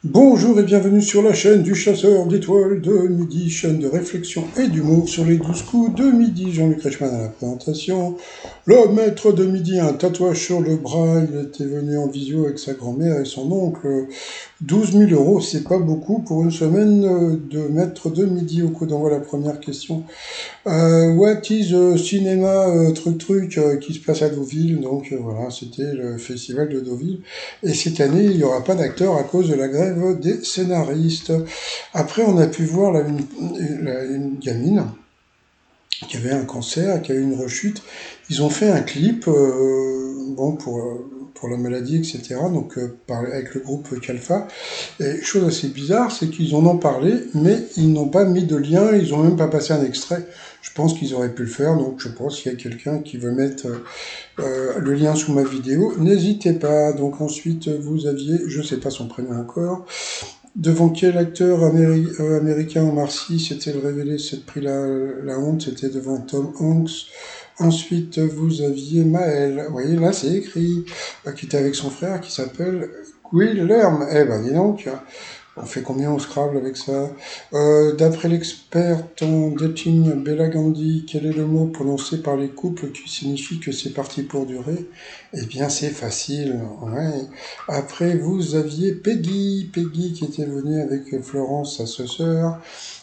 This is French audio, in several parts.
Bonjour et bienvenue sur la chaîne du chasseur d'étoiles de midi, chaîne de réflexion et d'humour sur les 12 coups de midi. Jean-Luc Reichmann à la présentation. Le maître de midi a un tatouage sur le bras. Il était venu en visio avec sa grand-mère et son oncle. 12 000 euros, c'est pas beaucoup pour une semaine de maître de midi. Au coup d'envoi, la première question. What is cinéma qui se passe à Deauville. Donc voilà, c'était le festival de Deauville. Et cette année, il n'y aura pas d'acteurs à cause de la grève des scénaristes. Après, on a pu voir une gamine qui avait un cancer, qui a eu une rechute. Ils ont fait un clip pour la maladie, etc. Donc avec le groupe Calfa. Et chose assez bizarre, c'est qu'ils en ont parlé, mais ils n'ont pas mis de lien, ils n'ont même pas passé un extrait. Je pense qu'ils auraient pu le faire, donc je pense qu'il y a quelqu'un qui veut mettre le lien sous ma vidéo. N'hésitez pas. Donc ensuite, vous aviez, je sais pas son prénom encore, devant quel acteur américain Omar Sy s'était révélé s'être pris la honte, c'était devant Tom Hanks. Ensuite, vous aviez Maël, vous voyez, là c'est écrit, qui était avec son frère qui s'appelle Guilherme. Eh ben dis donc, on fait combien au Scrabble avec ça? D'après l'expert en dating Bella Gandhi, quel est le mot prononcé par les couples qui signifie que c'est parti pour durer? Eh bien, c'est facile. Ouais. Après, vous aviez Peggy qui était venue avec Florence, sa sœur.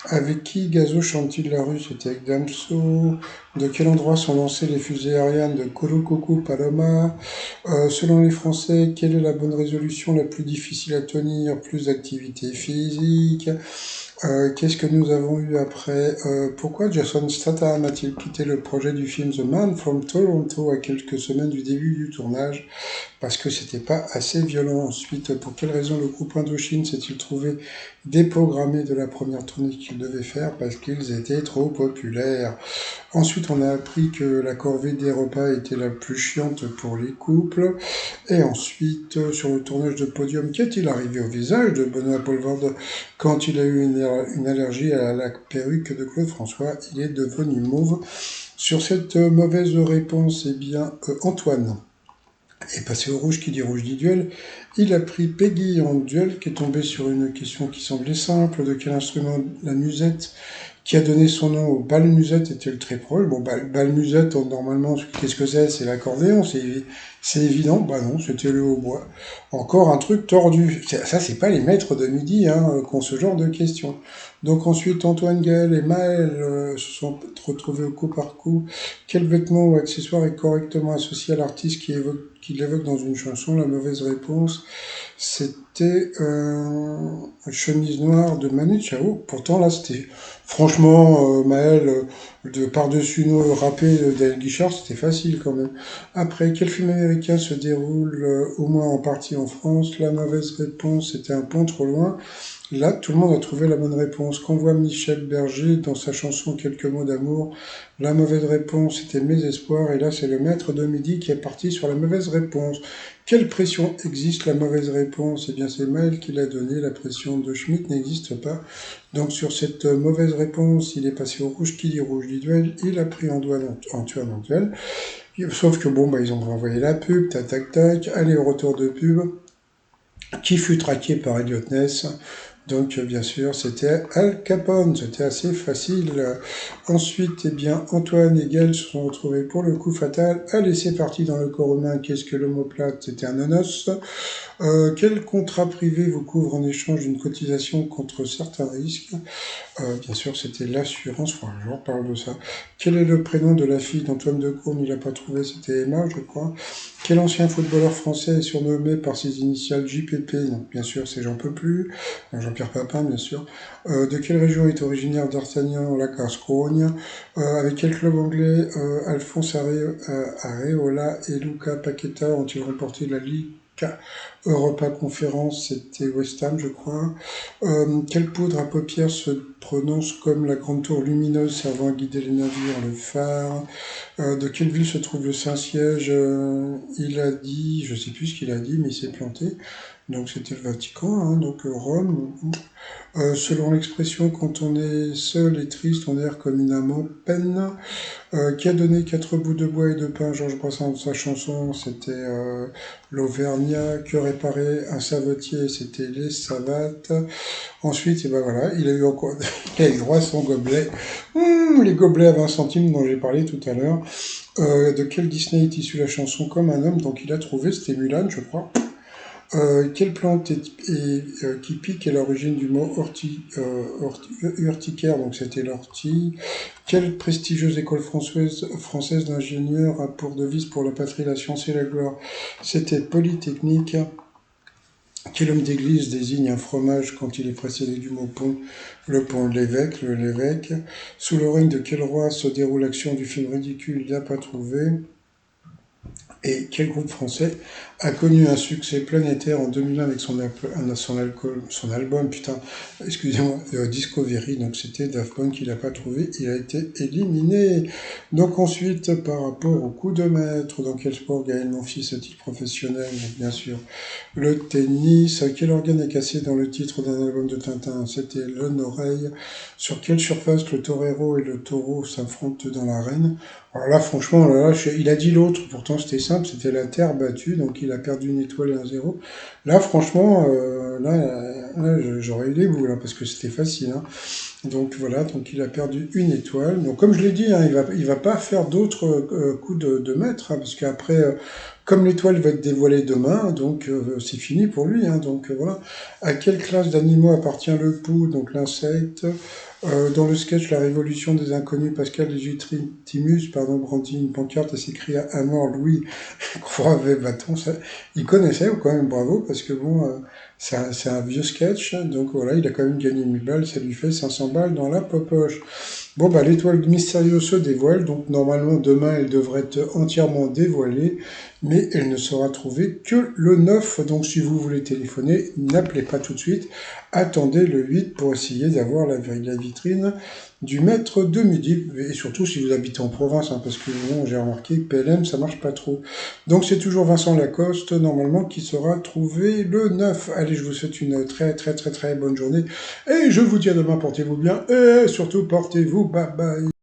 Avec qui Gazo chante-t-il la rue? C'était avec Damso. De quel endroit sont lancées les fusées aériennes de Kurukuku Paloma? Selon les Français, quelle est la bonne résolution la plus difficile à tenir? Plus d'activité physique. Qu'est-ce que nous avons eu après? Pourquoi Jason Statham a-t-il quitté le projet du film The Man from Toronto à quelques semaines du début du tournage? Parce que c'était pas assez violent. Ensuite, pour quelle raison le groupe Indochine s'est-il trouvé déprogrammé de la première tournée qu'il devait faire? Parce qu'ils étaient trop populaires. Ensuite, on a appris que la corvée des repas était la plus chiante pour les couples. Et ensuite, sur le tournage de Podium, qu'est-il arrivé au visage de Benoît Poelvoorde quand il a eu une allergie à la perruque de Claude François? Il est devenu mauve. Sur cette mauvaise réponse, eh bien, Antoine est passé au rouge qui dit rouge dit duel. Il a pris Peggy en duel, qui est tombé sur une question qui semblait simple. De quel instrument la musette qui a donné son nom au bal-musette est-elle très proche? Bon, bal-musette, normalement, qu'est-ce que c'est? C'est l'accordéon, c'est évident. Bah non, c'était le hautbois. Encore un truc tordu. Ça, c'est pas les maîtres de midi qui ont ce genre de questions. Donc ensuite, Antoine Gaël et Maël se sont retrouvés au coup par coup. Quel vêtement ou accessoire est correctement associé à l'artiste qui l'évoque dans une chanson? La mauvaise réponse, c'était chemise noire de Manu Chao. Pourtant, là, c'était franchement, Maël, de par-dessus nous, rappé d'El Guichard, c'était facile quand même. Après, quel film américain se déroule au moins en partie en France? La mauvaise réponse, c'était Un pont trop loin. Là, tout le monde a trouvé la bonne réponse. Qu'on voit Michel Berger dans sa chanson Quelques mots d'amour. La mauvaise réponse était Mes espoirs. Et là, c'est le maître de midi qui est parti sur la mauvaise réponse. Quelle pression existe? La mauvaise réponse, eh bien, c'est Maël qui l'a donné. La pression de Schmitt n'existe pas. Donc, sur cette mauvaise réponse, il est passé au rouge qui dit rouge dit duel. Il a pris en Antoine en duel. Sauf que bon, ils ont envoyé la pub, tac tac tac. Allez, au retour de pub, qui fut traqué par Elliot Ness. Donc, bien sûr, c'était Al Capone, c'était assez facile. Ensuite, eh bien, Antoine et Gaël se sont retrouvés pour le coup fatal. Allez, c'est parti dans le corps humain. Qu'est-ce que l'omoplate? C'était un nonos. Quel contrat privé vous couvre en échange d'une cotisation contre certains risques? Bien sûr, c'était l'assurance. Enfin, je reparle de ça. Quel est le prénom de la fille d'Antoine Decaune? Il n'a pas trouvé, c'était Emma, je crois. Quel ancien footballeur français est surnommé par ses initiales JPP? Donc, bien sûr, c'est J'en peux plus. Jean-Pierre Papin, bien sûr. De quelle région est originaire D'Artagnan, la Gascogne? Avec quel club anglais Alphonse Areola et Luca Paqueta ont-ils remporté la Ligue Europa Conférence? C'était West Ham, je crois. Quelle poudre à paupières se prononce comme la grande tour lumineuse servant à guider les navires, le phare? De quelle ville se trouve le Saint-Siège? Il a dit, je sais plus ce qu'il a dit, mais il s'est planté. donc c'était le Vatican, hein, donc Rome. Selon l'expression, quand on est seul et triste, on erre comme une âme en peine. Qui a donné quatre bouts de bois et de pain, Georges Brassens, sa chanson, c'était l'Auvergnat. Que réparait un savetier, c'était les savates. Ensuite, et ben voilà, il a eu encore, il a eu droit à son gobelet. Les gobelets à 20 centimes dont j'ai parlé tout à l'heure. De quel Disney est issue la chanson Comme un homme, donc il a trouvé, c'était Mulan, je crois. Quelle plante qui pique est l'origine du mot urticaire, donc c'était l'ortie. Quelle prestigieuse école française d'ingénieurs a pour devise pour la patrie, la science et la gloire? C'était Polytechnique. Quel homme d'église désigne un fromage quand il est précédé du mot pont? Le pont de l'évêque, l'évêque. Sous le règne de quel roi se déroule l'action du film ridicule Il n'a pas trouvé? Et quel groupe français a connu un succès planétaire en 2001 avec son album, excusez-moi, Discovery, donc c'était Daft Punk qui l'a pas trouvé, il a été éliminé. Donc ensuite, par rapport au coup de maître, dans quel sport Gaël Monfils est-il professionnel? Donc bien sûr, le tennis. Quel organe est cassé dans le titre d'un album de Tintin? C'était l'oreille. Sur quelle surface le torero et le taureau s'affrontent dans l'arène? Alors là, franchement, il a dit l'autre, pourtant c'était simple, c'était la terre battue, donc il a perdu une étoile et un zéro. Là, franchement, j'aurais eu les boules, hein, parce que c'était facile, hein. Donc voilà, donc il a perdu une étoile. Donc comme je l'ai dit, hein, il va pas faire d'autres coups de maître, hein, parce qu'après, comme l'étoile va être dévoilée demain, donc c'est fini pour lui, hein. Donc voilà. À quelle classe d'animaux appartient le pou, donc l'insecte? Dans le sketch La Révolution des Inconnus, Pascal Légitimus brandit une pancarte et s'écria à mort Louis Croivet Bâton. Ça, il connaissait quand même, bravo, parce que bon, c'est un vieux sketch, donc voilà, il a quand même gagné 1000 balles, ça lui fait 500 balles dans la popoche. Bon, bah, l'étoile mystérieuse se dévoile, donc normalement demain elle devrait être entièrement dévoilée, mais elle ne sera trouvée que le 9. Donc si vous voulez téléphoner, n'appelez pas tout de suite, attendez le 8 pour essayer d'avoir la vitrine du maître de midi, et surtout si vous habitez en province, hein, parce que bon, j'ai remarqué que PLM ça marche pas trop. Donc c'est toujours Vincent Lacoste, normalement, qui sera trouvé le 9. Allez, je vous souhaite une très très très très bonne journée, et je vous dis à demain, portez-vous bien, et surtout portez-vous, bye bye.